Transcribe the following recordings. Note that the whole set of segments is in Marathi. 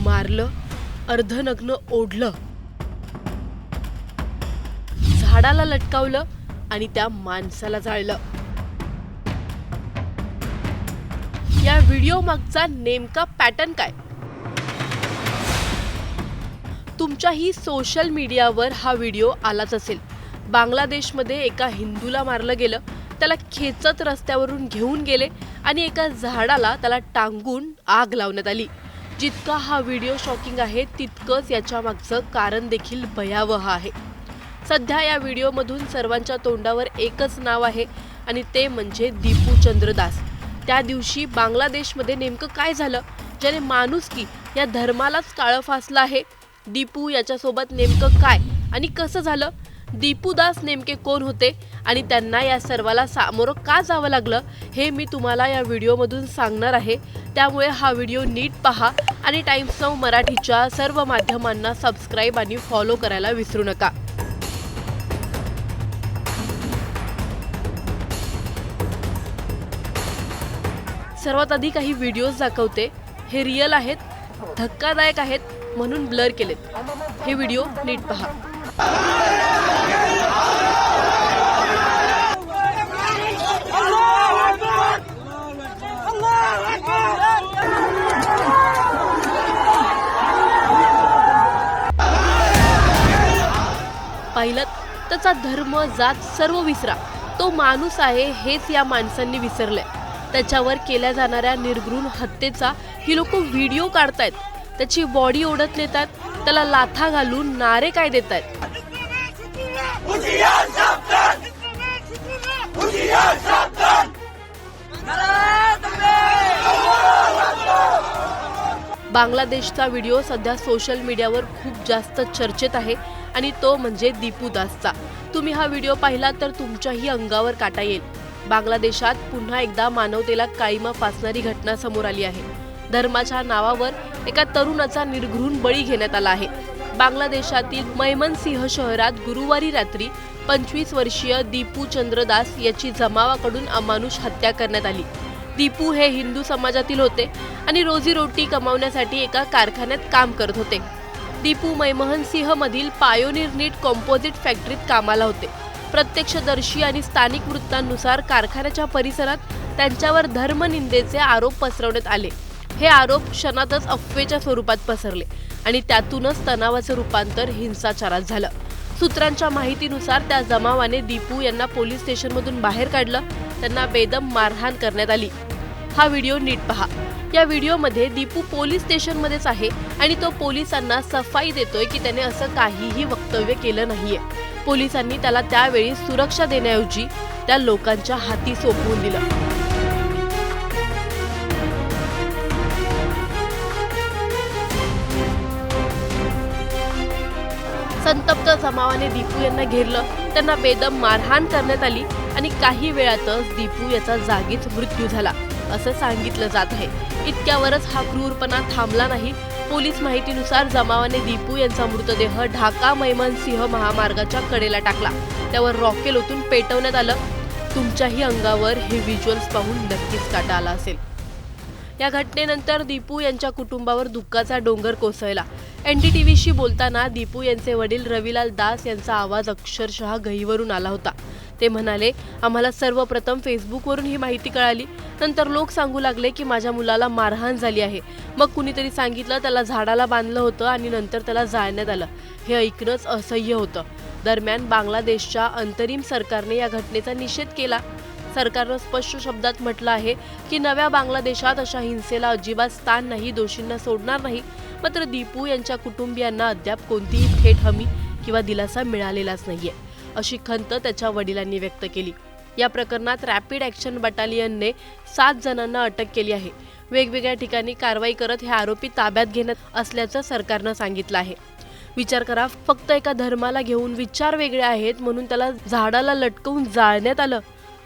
मारलं, अर्धनग्न ओढलं, झाडाला लटकावलं आणि त्या माणसाला जाळलं। या व्हिडिओ मागचा नेमका पॅटर्न काय? तुमच्याही सोशल मीडियावर हा व्हिडिओ आलाच असेल। बांगलादेशमध्ये एका हिंदूला मारलं गेलं, त्याला खेचत रस्त्यावरून घेऊन गेले आणि एका झाडाला त्याला टांगून आग लावण्यात आली। जितका हा व्हिडिओ शॉकिंग आहे तितकंच याच्या मागचं कारण देखील भयावह आहे। सध्या या व्हिडिओमधून सर्वांच्या तोंडावर एकच नाव आहे आणि ते म्हणजे दीपू चंद्र दास। त्या दिवशी बांगलादेशमध्ये नेमकं काय झालं ज्याने माणुसकी या धर्मालाच काळं फासलं आहे? दीपू याच्यासोबत नेमकं काय आणि कसं झालं? दीपू दास नेमके कोण होते आणि त्यांना या सर्वाला सामोरं का जावं लागलं हे मी तुम्हाला या व्हिडिओमधून सांगणार आहे। त्यामुळे हा व्हिडिओ नीट पहा आणि टाइम्स नाऊ मराठीच्या सर्व माध्यमांना सबस्क्राइब आणि फॉलो करायला विसरू नका। सर्वात आधी काही व्हिडिओज दाखवते। हे रिअल आहेत, धक्कादायक आहेत म्हणून ब्लर केलेत। हे व्हिडिओ नीट पहा। पाहिलं त्याचा धर्म जात सर्व विसरा, तो माणूस आहे हेच या माणसांनी विसरले। त्याच्यावर केल्या जाणाऱ्या निर्घृण हत्येचा ही लोक व्हिडिओ काढतायत, त्याची बॉडी ओढत नेतात, त्याला लाथा घालून नारे काय देतायत। बांगलादेशचा व्हिडिओ सध्या सोशल मीडियावर खूप जास्त चर्चेत आहे आणि तो म्हणजे दीपू दासचा। तुम्ही हा व्हिडिओ पाहिला तर तुमच्याही अंगावर काटा येईल। बांगलादेशात पुन्हा एकदा मानवतेला काळिमा फासणारी घटना समोर आली आहे। धर्माच्या नावावर एका तरुणाचा निर्घृण बळी घेण्यात आला आहे। बांगलादेशातील मैमनसिंह शहरात गुरुवारी रात्री 25 वर्षीय दीपू चंद्र दास याची जमावाकडून अमानुष हत्या करण्यात आली। दीपू हे हिंदू समाजातील होते आणि रोजीरोटी कमावण्यासाठी एका कारखान्यात काम करत होते। दीपू मैमनसिंह मधील पायोनियर नीट कंपोजिट फॅक्टरीत कामाला होते। प्रत्यक्षदर्शी आणि स्थानिक वृत्तांनुसार कारखान्याच्या परिसरात त्यांच्यावर धर्मनिंदेचे आरोप पसरवण्यात आले। हे आरोप क्षणातच अफवेच्या स्वरूपात पसरले आणि त्यातूनच तणावाचं रूपांतर हिंसाचारात झालं। सूत्रांच्या माहितीनुसार त्या जमावाने दीपू यांना पोलीस स्टेशनमधून बाहेर काढलं, त्यांना बेदम मारहाण करण्यात आली। हा व्हिडिओ नीट पहा। या व्हिडिओमध्ये दीपू पोलीस स्टेशनमध्येच आहे आणि तो पोलिसांना सफाई देतोय की त्याने असं काहीही वक्तव्य केलं नाहीये। पोलिसांनी त्याला त्यावेळी सुरक्षा देण्याऐवजी त्या लोकांच्या हाती सोपवून दिलं। संतप्त जमावाने दीपू यांना घेरलं, त्यांना बेदम मारहाण करण्यात आली आणि काही वेळातच दीपू याचा जागीच मृत्यू झाला असं सांगितलं जात आहे। इतक्यावरच हा क्रूरपणा थांबला नाही। पोलीस माहितीनुसार जमावाने दीपू यांचा मृतदेह ढाका मैमनसिंह महामार्गाच्या कडेला टाकला, त्यावर रॉकेल ओतून पेटवण्यात आलं। तुमच्याही अंगावर हे व्हिज्युअल्स पाहून नक्कीच काटा आला असेल। या घटनेनंतर दीपू यांच्या कुटुंबावर दुःखाचा डोंगर कोसळला। NDTVशी बोलताना दीपू यांचे वडील रविलाल दास यांचा आवाज अक्षरशः गहिवरून आला होता। ते म्हणाले, आम्हाला सर्वप्रथम फेसबुकवरून ही माहिती कळाली, नंतर लोक सांगू लागले की माझ्या मुलाला मारहाण झाली आहे। मग कुणीतरी सांगितलं त्याला झाडाला बांधलं होतं आणि नंतर त्याला जाळण्यात आलं। हे ऐकणंच असह्य होतं। दरम्यान बांगलादेशच्या अंतरिम सरकारने या घटनेचा निषेध केला। सरकारनं स्पष्ट शब्दात म्हटलं आहे की नव्या बांगलादेशात अशा हिंसेला अजिबात स्थान नाही, दोषींना सोडणार नाही। मात्र दीपू यांच्या कुटुंबियांना अद्याप कोणतीही थेट हमी किंवा दिलासा मिळालेलाच नाहीये, अशी खंत त्याच्या वडिलांनी व्यक्त केली। या प्रकरणात रॅपिड ॲक्शन बटालियनने 7 जणांना अटक केली आहे। वेगवेगळ्या ठिकाणी कारवाई करत हे आरोपी ताब्यात घेण्यात असल्याचं सरकारनं सांगितलं आहे। विचार करा, फक्त एका धर्माला घेऊन विचार वेगळे आहेत म्हणून त्याला झाडाला लटकवून जाळण्यात आलं।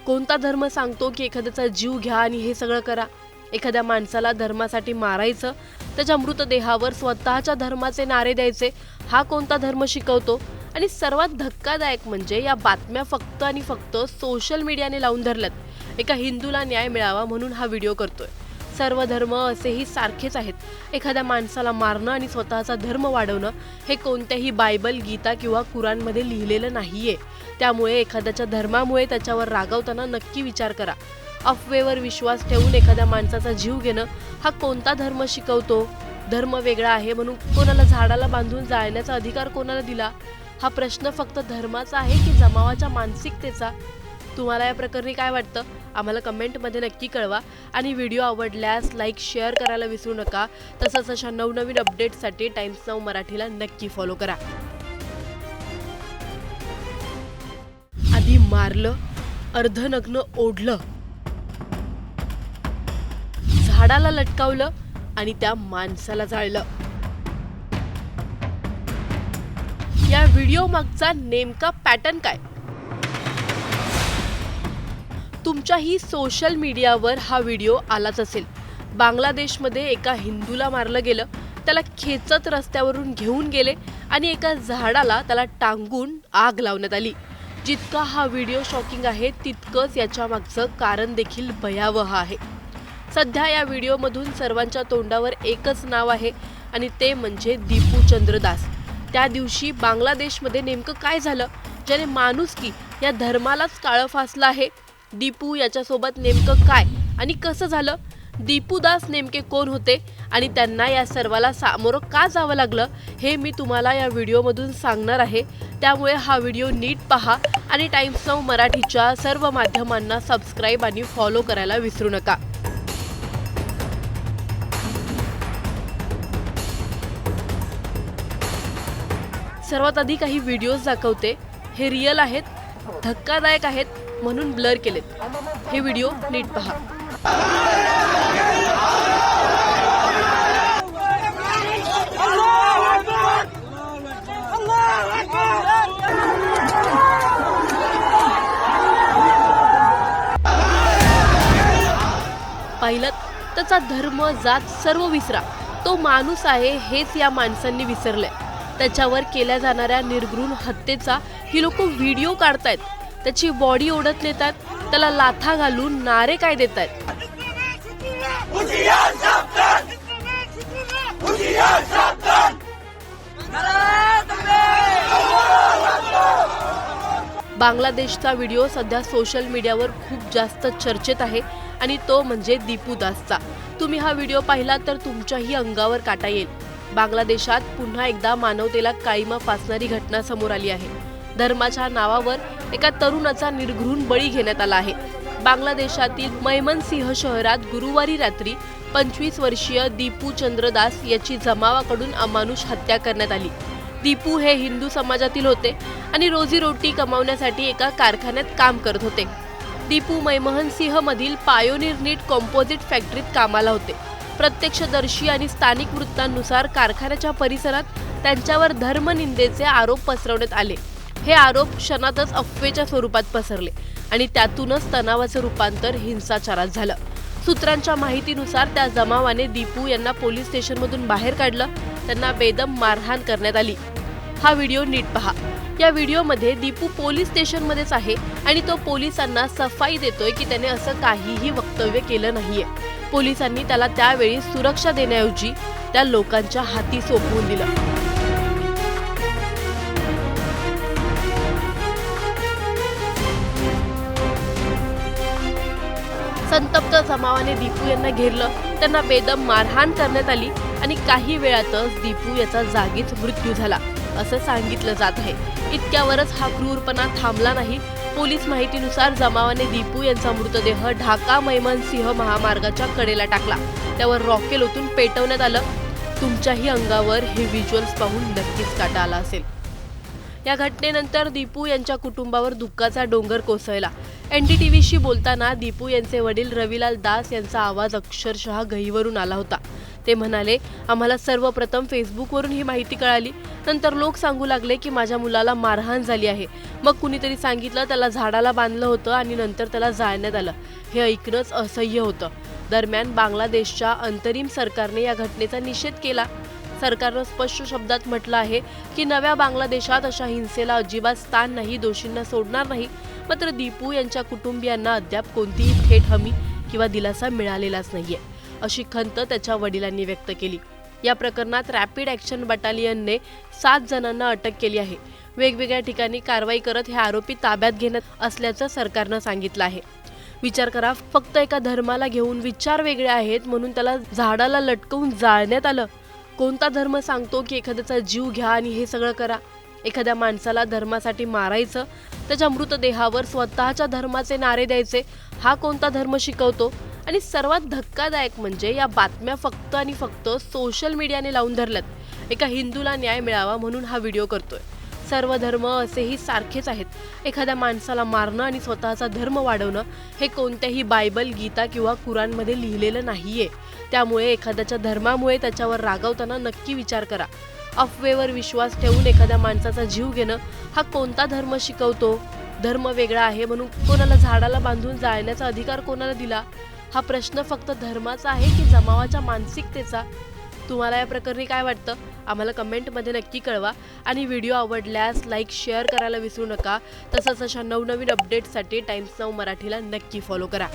कोणता धर्म सांगतो की एखाद्याचा जीव घ्या आणि हे सगळं करा? एखाद्या माणसाला धर्मासाठी मारायचं, त्याच्या मृतदेहावर स्वतःच्या धर्माचे नारे द्यायचे, हा कोणता धर्म शिकवतो? आणि सर्वात धक्कादायक म्हणजे या बातम्या फक्त आणि फक्त सोशल मीडियाने लावून धरल्यात। एका हिंदूला न्याय मिळावा म्हणून हा व्हिडिओ करतोय। सर्व धर्म असेही सारखेच आहेत. एखाद्या माणसाला मारणं आणि स्वतःचा धर्म वाढवणं हे कोणत्याही बायबल, गीता किंवा कुराणमध्ये लिहिलेलं नाहीये. त्यामुळे एखाद्याच्या धर्मामुळे त्याच्यावर रागावताना नक्की विचार करा. अफवेवर विश्वास ठेवून एखाद्या माणसाचा जीव घेणं हा कोणता धर्म शिकवतो? धर्म वेगळा आहे म्हणून कोणाला झाडाला बांधून जाळण्याचा अधिकार कोणाला दिला? हा प्रश्न फक्त धर्माचा आहे की जमावाच्या मानसिकतेचा? तुम्हाला या प्रकरणी काय वाटतं? आम्हाला कमेंटमध्ये नक्की कळवा आणि व्हिडिओ आवडल्यास लाईक, शेअर करायला विसरू नका. तसंच अशा नवनवीन अपडेट्ससाठी टाइम्स नाऊ मराठीला नक्की फॉलो करा. आधी मारलं, अर्धनग्न ओढलं, झाडाला लटकावलं आणि त्या माणसाला जाळलं. या व्हिडिओ मागचा नेमका पॅटर्न काय? तुमच्याही सोशल मीडियावर हा व्हिडिओ आलाच असेल. बांगलादेशमध्ये एका हिंदूला मारलं गेलं, त्याला खेचत रस्त्यावरून घेऊन गेले आणि एका झाडाला त्याला टांगून आग लावण्यात आली. जितका हा व्हिडिओ शॉकिंग आहे तितकंच याच्या मागचं कारण देखील भयावह आहे. सध्या या व्हिडिओमधून सर्वांच्या तोंडावर एकच नाव आहे आणि ते म्हणजे दीपू चंद्र दास. त्या दिवशी बांगलादेशमध्ये नेमकं काय झालं ज्याने माणुसकी या धर्मालाच काळं फासलं आहे? दीपू याच्यासोबत नेमकं काय आणि कसं झालं? दीपू दास नेमके कोण होते आणि त्यांना या सर्वाला सामोरं का जावं लागलं हे मी तुम्हाला या व्हिडिओमधून सांगणार आहे. त्यामुळे हा व्हिडिओ नीट पहा आणि टाइम्स नाऊ मराठीच्या सर्व माध्यमांना सबस्क्राईब आणि फॉलो करायला विसरू नका. सर्वात आधी काही व्हिडिओज दाखवते. हे रिअल आहेत, धक्कादायक आहेत म्हणून ब्लर केलेत. हे व्हिडिओ नीट पहा. पाहिलं त्याचा धर्म, जात सर्व विसरा. तो माणूस आहे हेच या माणसांनी विसरलंय. त्याच्यावर केल्या जाणाऱ्या निर्घृण हत्येचा ही लोक व्हिडिओ काढतायत, त्याची बॉडी ओढत नेतात, त्याला लाथा घालून नारे काय देतायत. बांगलादेशचा व्हिडिओ सध्या सोशल मीडियावर खूप जास्त चर्चेत आहे आणि तो म्हणजे दीपू दासचा. तुम्ही हा व्हिडिओ पाहिला तर तुमच्याही अंगावर काटा येईल. बांगलादेशात पुन्हा एकदा मानवतेला काळिमा फासणारी घटना समोर आली आहे. धर्माच्या नावावर एका तरुणाचा निर्घृण बळी घेण्यात आला आहे. बांगलादेशातील मैमनसिंह शहरात गुरुवारी रात्री 25 वर्षीय दीपू चंद्र दास याची जमावाकडून अमानुष हत्या करण्यात आली. दीपू हे हिंदू समाजातील होते आणि रोजीरोटी कमावण्यासाठी एका कारखान्यात काम करत होते. दीपू मैमनसिंह मधील पायोनियर नीट कंपोजिट फॅक्टरीत कामाला होते. प्रत्यक्षदर्शी आणि स्थानिक वृत्तांनुसार कारखान्याच्या परिसरात त्यांच्यावर धर्मनिंदेचे आरोप पसरवण्यात आले. हे आरोप क्षणातच अफवेच्या स्वरूपात पसरले आणि त्यातूनच तणावाचं रूपांतर हिंसाचारात झालं. सूत्रांच्या माहितीनुसार त्या जमावाने दीपू यांना पोलीस स्टेशनमधून बाहेर काढलं. त्यांना बेदम मारहाण करण्यात आली. हा व्हिडिओ नीट पहा. या व्हिडिओमध्ये दीपू पोलीस स्टेशनमध्येच आहे आणि तो पोलिसांना सफाई देतोय की त्याने असं काहीही वक्तव्य केलं नाहीये. पोलिसांनी त्याला त्यावेळी सुरक्षा देण्याऐवजी त्या लोकांच्या हाती सोपवून दिलं. संतप्त जमावाने दीपू यांना घेरलं, त्यांना बेदम मारहाण करण्यात आली आणि काही वेळातच दीपू याचा जागीच मृत्यू झाला असं सांगितलं जात आहे. इतक्यावरच हा क्रूरपणा थांबला नाही. पोलीस माहितीनुसार जमावाने दीपू यांचा मृतदेह ढाका मैमनसिंह महामार्गाच्या कडेला टाकला. त्यावर रॉकेल ओतून पेटवण्यात आलं. तुमच्याही अंगावर हे व्हिज्युअल्स पाहून नक्कीच काटा आला असेल. या घटनेनंतर दीपू यांच्या कुटुंबावर दुःखाचा डोंगर कोसळला. NDTVशी बोलताना दीपू यांचे वडील रविलाल दास यांचा आवाज अक्षरशः गहिवरून आला होता. ते म्हणाले, आम्हाला सर्वप्रथम फेसबुकवरून ही माहिती कळाली. नंतर लोक सांगू लागले की माझ्या मुलाला मारहाण झाली आहे. मग कुणीतरी सांगितलं त्याला झाडाला बांधलं होतं आणि नंतर त्याला जाळण्यात आलं. हे ऐकणंच असह्य होतं. दरम्यान बांगलादेशच्या अंतरिम सरकारने या घटनेचा निषेध केला. सरकारनं स्पष्ट शब्दात म्हटलं आहे की नव्या बांगलादेशात अशा हिंसेला अजिबात स्थान नाही, दोषींना सोडणार नाही. मात्र दीपू यांच्या कुटुंबियांना अद्याप कोणतीही थेट हमी किंवा दिलासा मिळालेलाच नाहीये. अशी खंत त्याच्या वडिलांनी व्यक्त केली। या प्रकरणात रॅपिड ॲक्शन बटालियनने 7 जणांना अटक केली आहे। वेगवेगळ्या ठिकाणी कारवाई करत हे आरोपी ताब्यात घेण्यात असल्याचं सरकारनं सांगितलं आहे। विचार करा, फक्त एका धर्माला घेऊन विचार वेगळे आहेत म्हणून त्याला झाडाला लटकवून जाळण्यात आलं। कोणता धर्म सांगतो की एखाद्याचा जीव घ्या आणि हे सगळं करा? एखाद्या माणसाला धर्मासाठी मारायचं, त्याच्या मृतदेहावर स्वतःच्या धर्माचे नारे द्यायचे, हा कोणता धर्म शिकवतो? आणि सर्वात धक्कादायक म्हणजे या बातम्या फक्त आणि फक्त सोशल मीडियाने लावून धरल्यात। एका हिंदूला न्याय मिळावा म्हणून हा व्हिडिओ करतोय। सर्व धर्म असेही सारखेच आहेत। एखाद्या माणसाला मारणं आणि स्वतःचा धर्म वाढवणं हे कोणत्याही बायबल, गीता किंवा कुराणमध्ये लिहिलेलं नाहीये। त्यामुळे एखाद्याच्या धर्मामुळे त्याच्यावर रागावताना नक्की विचार करा। अफवेवर विश्वास ठेवून एखाद्या माणसाचा जीव घेणं हा कोणता धर्म शिकवतो? धर्म वेगळा आहे म्हणून कोणाला झाडाला बांधून जाळण्याचा अधिकार कोणाला दिला? हा प्रश्न फक्त धर्माचा आहे की जमावाच्या मानसिकतेचा? तुम्हाला या प्रकरणी काय वाटतं? आम्हाला कमेंटमध्ये नक्की कळवा आणि व्हिडिओ आवडल्यास लाईक, शेअर करायला विसरू नका। तसंच अशा नवनवीन अपडेट्ससाठी टाइम्स नाऊ मराठीला नक्की फॉलो करा।